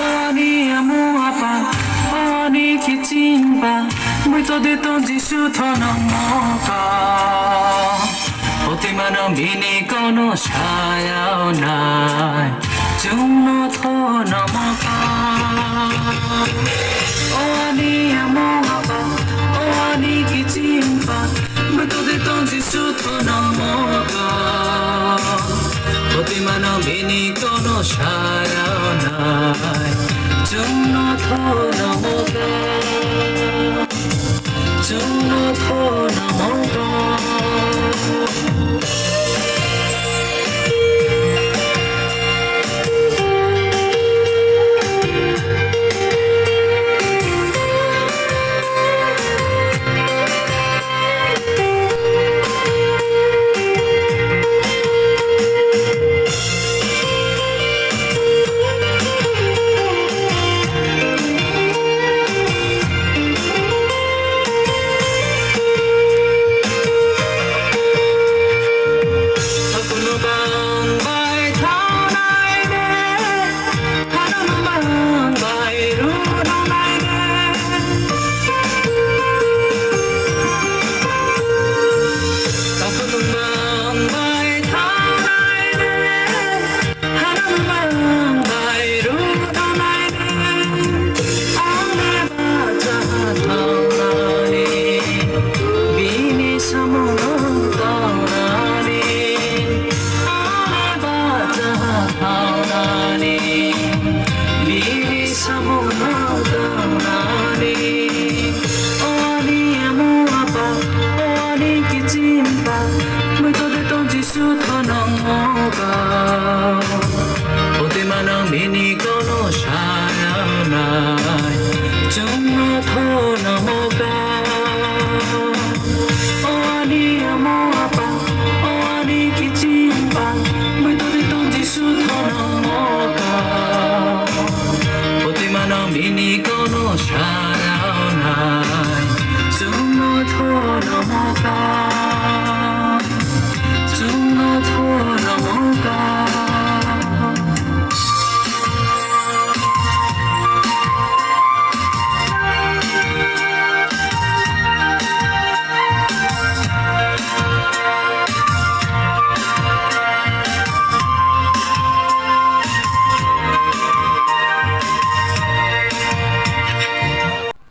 Oni amo apa, oni kichimba, muito de tão de chuto no moca. Otima no mini kono shaya nai, juno to no moca. Oni amo apa, oni kichimba, muito de tão de chuto no moca. Otima no mini kono shaya nai, juno to no moca, juno to no moca.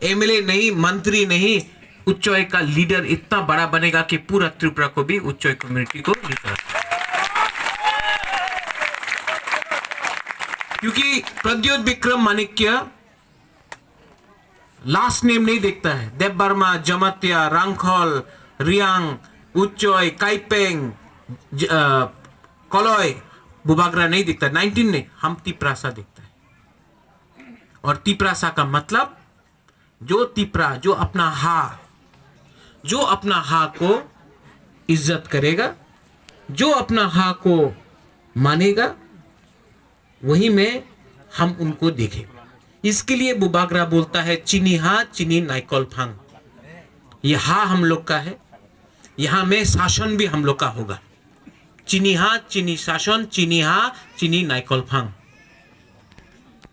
MLA नहीं, मंत्री नहीं, उच्चोय का leader इतना बड़ा बनेगा कि पूरा त्रिपुरा को भी उच्चोय कम्युनिटी को लेकर, क्योंकि प्रद्योत विक्रम माणिक्य लास्ट नेम नहीं देखता है। देव वर्मा, जमातिया, रांखल, रियांग, उच्चोय, काइपेंग, कलॉय, बुबागरा नहीं दिखता। 19 ने हम तिपरासा दिखता है। और तिपरासा का मतलब जो तिपरा, जो अपना हा को इज्जत करेगा, जो अपना हा को मानेगा, वही में हम उनको देखें। इसके लिए बुबागरा बोलता है चिनी हा चिनी नाइकॉल फांग, यहाँ हम लोग का है, यहाँ में शासन भी हम लोग का होगा। चिनी हा चिनी शासन, चिनी हा चिनी नाइकॉल फांग।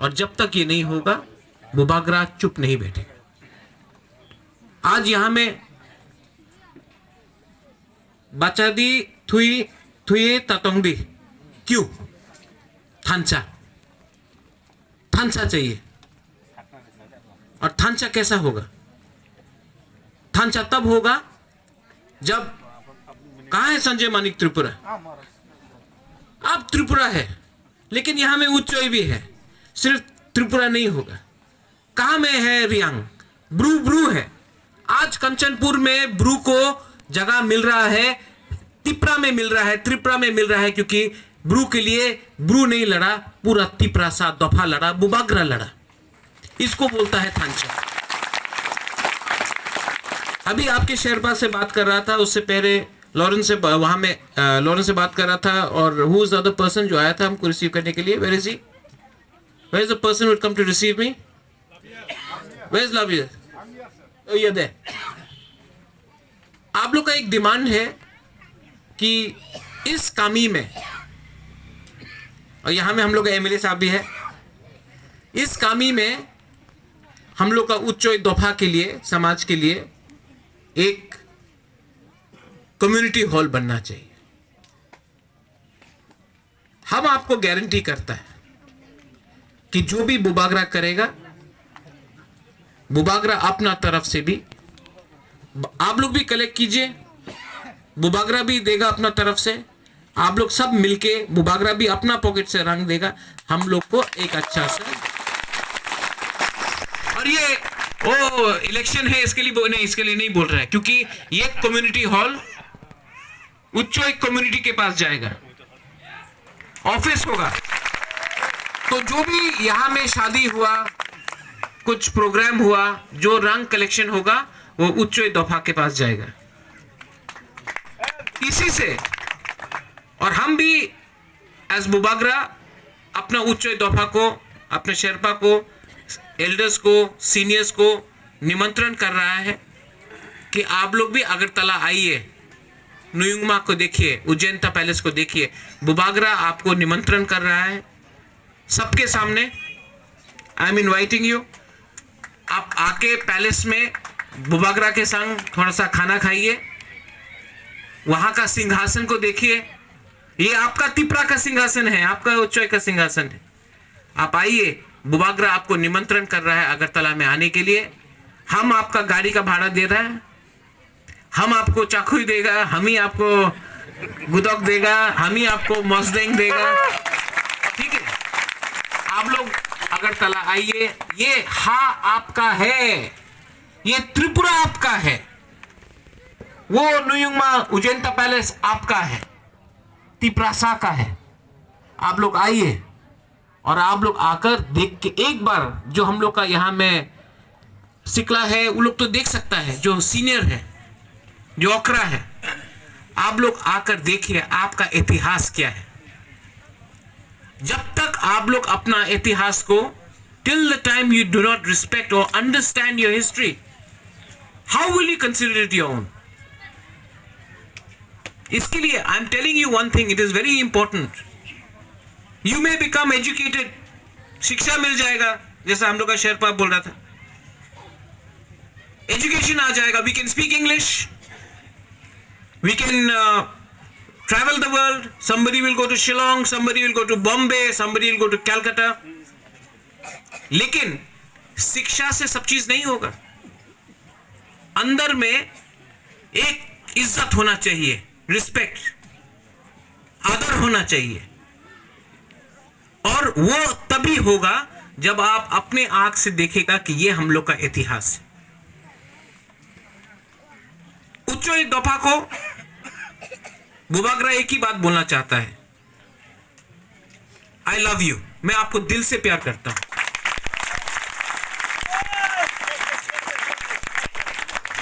और जब तक ये नहीं होगा बुबागरा चुप नहीं बैठे। आज यहां में बाचादी थुई थुए तातोंगदी, क्यों? थांचा, थांचा चाहिए। और थांचा कैसा होगा? थांचा तब होगा जब, कहां है संजय मानिक त्रिपुरा? अब त्रिपुरा है, लेकिन यहां में उच्चोई भी है, सिर्फ त्रिपुरा नहीं होगा। कहां में है रियांग? ब्रू ब्रू है। आज कंचनपुर में ब्रू को जगह मिल रहा है, तिप्रा में मिल रहा है, त्रिपुरा में मिल रहा है, क्योंकि ब्रू के लिए ब्रू नहीं लड़ा, पूरा तिप्रा सा दफा लड़ा, बुबागरा लड़ा। इसको बोलता है थांचा। अभी आपके शेरपा से बात कर रहा था, उससे पहले लॉरेंस से, वहां में लॉरेंस से बात कर रहा था। और who is the other person जो आया था हमको रिसीव करने के लिए? Where is he? Where is the person who would come to receive me? Where is Lavia? Oh, you're there. आप लोग का एक डिमांड है कि इस कामी में, और यहां में हम लोग का एमएलए साहब भी है, इस कामी में हम लोग का उच्च दफा के लिए, समाज के लिए एक कम्युनिटी हॉल बनना चाहिए। हम आपको गारंटी करता है कि जो भी बुबागरा करेगा, बुबागरा अपना तरफ से भी, आप लोग भी कलेक्ट कीजिए, बुबागरा भी देगा अपना तरफ से, आप लोग सब मिलके, बुबागरा भी अपना पॉकेट से रंग देगा हम लोग को एक अच्छा सा। और ये इलेक्शन है इसके लिए नहीं, इसके लिए नहीं बोल रहा है, क्योंकि ये कम्युनिटी हॉल उच्च एक कम्युनिटी के पास जाएगा, ऑफिस होगा। तो जो भी यहां में शादी हुआ, कुछ प्रोग्राम हुआ, जो रंग कलेक्शन होगा वो उच्च दफा के पास जाएगा। इसी से, और हम भी एज बुबागरा अपना उच्च दफा को, अपने शेरपा को, एल्डर्स को, सीनियर्स को निमंत्रण कर रहा है कि आप लोग भी अगरतला आइए, नुयुंगमा को देखिए, उज्जैनता पैलेस को देखिए। बुबागरा आपको निमंत्रण कर रहा है सबके सामने। I am inviting you. आप आके पैलेस में बुबागरा के संग थोड़ा सा खाना खाइए, वहां का सिंहासन को देखिए। ये आपका तिप्रा का सिंहासन है, आपका उच्चय का सिंहासन है। आप आइए, बुबागरा आपको निमंत्रण कर रहा है अगरतला में आने के लिए। हम आपका गाड़ी का भाड़ा दे रहा है, हम आपको चाकू देगा, हम ही आपको गुदक देगा, हम ही आपको मौसदेंग देगा, ठीक है? आप लोग अगरतला आइए। ये आपका है, ये त्रिपुरा आपका है, वो नुयुंगमा उज्जैनता पैलेस आपका है, तिप्रासा का है। आप लोग आइए और आप लोग आकर देख के एक बार, जो हम लोग का यहाँ में सिकला है वो लोग तो देख सकता है, जो सीनियर है, जो ओकरा है, आप लोग आकर देखिए आपका इतिहास क्या है। जब तक आप लोग अपना इतिहास को, till the time you do not respect or understand your history, how will you consider it your own? इसके लिए I am telling you one thing, it is very important. You may become educated, शिक्षा मिल जाएगा, जैसा हम लोग का शेरपा बोल रहा था, एजुकेशन आ जाएगा, we can speak English, we can travel the world, somebody will go to Shillong, somebody will go to Bombay, somebody will go to Calcutta. लेकिन शिक्षा से सब चीज नहीं होगा। अंदर में एक इज्जत होना चाहिए, रिस्पेक्ट, आदर होना चाहिए, और वो तभी होगा जब आप अपने आंख से देखेगा कि ये हम लोग का इतिहास है। उच्च दफा को बुबागरा एक ही बात बोलना चाहता है, आई लव यू। मैं आपको दिल से प्यार करता हूं,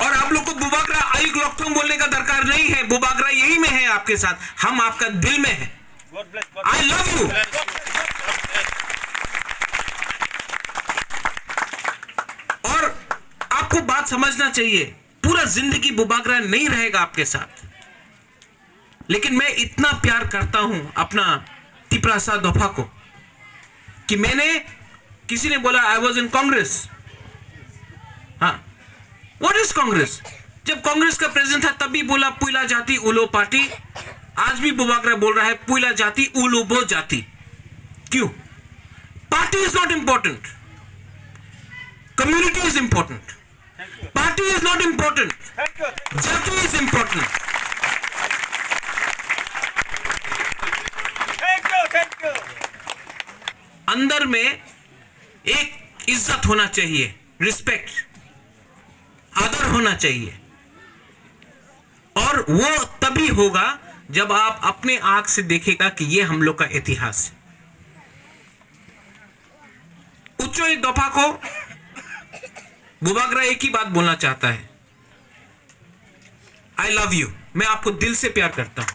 और आप लोग को बुबागरा आई ग्लोक्थोंग बोलने का दरकार नहीं है। बुबागरा यही में है आपके साथ, हम आपका दिल में है। I love you. आपको बात समझना चाहिए, पूरा जिंदगी बुबागरा नहीं रहेगा आपके साथ, लेकिन मैं इतना प्यार करता हूं अपना तिपरासा दोफा को कि मैंने, किसी ने बोला आई वॉज इन कांग्रेस। हाँ, व्हाट इज कांग्रेस? जब कांग्रेस का प्रेसिडेंट था तब भी बोला पुइला जाति उलो पार्टी, आज भी बुबागरा बोल रहा है पुइला जाति उलोबो जाति। क्यों? Party is not important, community is important, party is not important, जाति इज इंपॉर्टेंट। अंदर में एक इज्जत होना चाहिए, रिस्पेक्ट, आदर होना चाहिए, और वो तभी होगा जब आप अपने आंख से देखेगा कि ये हम लोग का इतिहास है। उच्चोई दोफा को बुबागरा एक ही बात बोलना चाहता है, आई लव यू। मैं आपको दिल से प्यार करता हूं,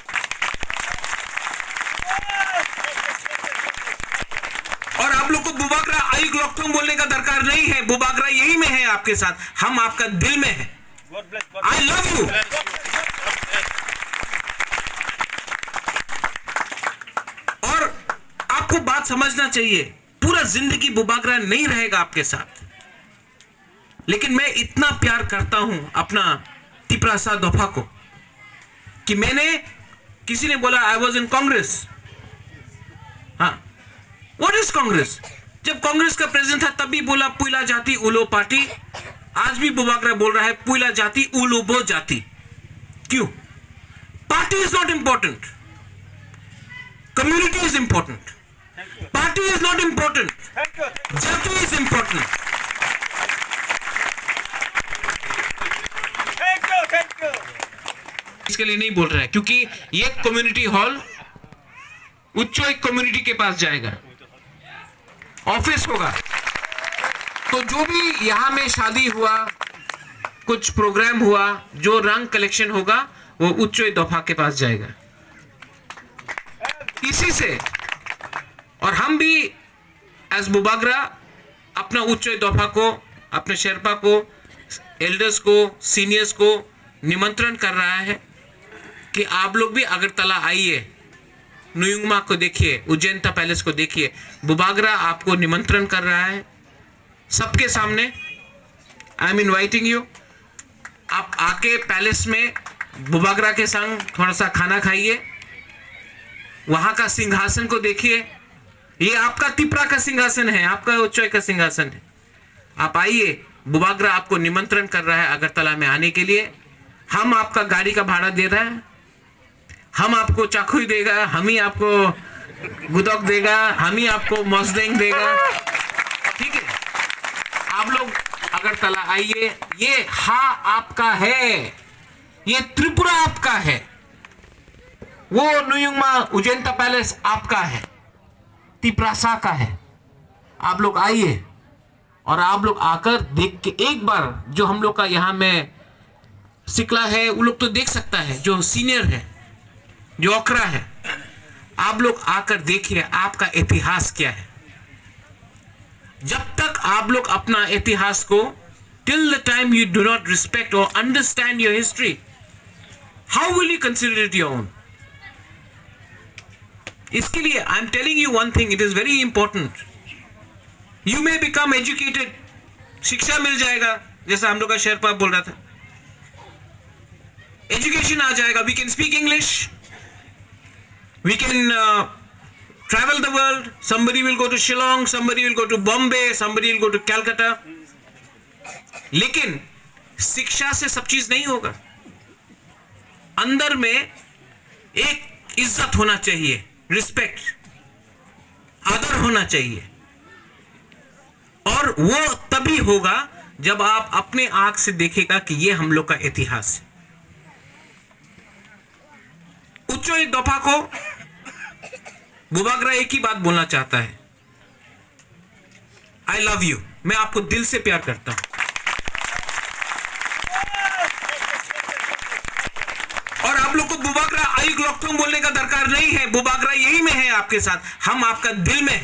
और आप लोग को बुबागरा आयुक लोकथोंग बोलने का दरकार नहीं है। बुबागरा यही में है आपके साथ, हम आपका दिल में है। I love you. और आपको बात समझना चाहिए, पूरा जिंदगी बुबागरा नहीं रहेगा आपके साथ, लेकिन मैं इतना प्यार करता हूं अपना तिपरासा दोफा को कि मैंने, किसी ने बोला आई वॉज इन कांग्रेस। हाँ, व्हाट इज कांग्रेस? जब कांग्रेस का प्रेसिडेंट था तब भी बोला पुइला जाति उलो पार्टी, आज भी बुबागरा बोल रहा है पुइला जाति उलोबो जाति। क्यों? Party is not important, community is important, party is not important, जाति इज इंपॉर्टेंट। इसके लिए नहीं बोल रहा है क्योंकि ये कम्युनिटी हॉल उच्चो एक कम्युनिटी के पास जाएगा, ऑफिस होगा, तो जो भी यहां में शादी हुआ, कुछ प्रोग्राम हुआ, जो रंग कलेक्शन होगा वो उच्चो दोफा के पास जाएगा। इसी से, और हम भी एज बुबागरा अपना उच्चो दोफा को, अपने शेरपा को, एल्डर्स को, सीनियर्स को निमंत्रण कर रहा है कि आप लोग भी अगरतला आइए, नुयुंगमा को देखिए, उज्जैनता पैलेस को देखिए। बुबागरा आपको निमंत्रण कर रहा है सबके सामने। I am inviting you. आप आके पैलेस में बुबागरा के संग थोड़ा सा खाना खाइए, वहां का सिंहासन को देखिए। ये आपका तिपरा का सिंहासन है, आपका उच्चोय का सिंहासन है। आप आइए, बुबागरा आपको निमंत्रण कर रहा है अगरतला में आने के लिए। हम आपका गाड़ी का भाड़ा दे रहा है, हम आपको चाकू देगा, हम ही आपको गुदक देगा, हम ही आपको मौसदेंग देगा, ठीक है? आप लोग अगरतला आइए। ये आपका है, ये त्रिपुरा आपका है, वो नुयुंगमा उज्जैनता पैलेस आपका है, तिपरासा का है। आप लोग आइए और आप लोग आकर देख के एक बार, जो हम लोग का यहाँ में सिकला है वो लोग तो देख सकता है, जो सीनियर है, जो ओकरा है, आप लोग आकर देखिए आपका इतिहास क्या है। जब तक आप लोग अपना इतिहास को, till the time you do not respect और understand your history, how will you consider it your own? इसके लिए I am telling you one thing, it is very important. You may become educated, शिक्षा मिल जाएगा, जैसा हम लोग का शेरपा बोल रहा था, एजुकेशन आ जाएगा, we can speak English, we can travel the world. Somebody will go to Shillong, somebody will go to Bombay, somebody will go to Calcutta. लेकिन शिक्षा से सब चीज नहीं होगा। अंदर में एक इज्जत होना चाहिए, रिस्पेक्ट, आदर होना चाहिए, और वो तभी होगा जब आप अपने आंख से देखेगा कि ये हम लोग का इतिहास है। उच्चोई दोफा को बुबागरा एक ही बात बोलना चाहता है, आई लव यू। मैं आपको दिल से प्यार करता हूं, और आप लोग को बुबागरा आयुक लोकथोंग बोलने का दरकार नहीं है। बुबागरा यही में है आपके साथ, हम आपका दिल में है।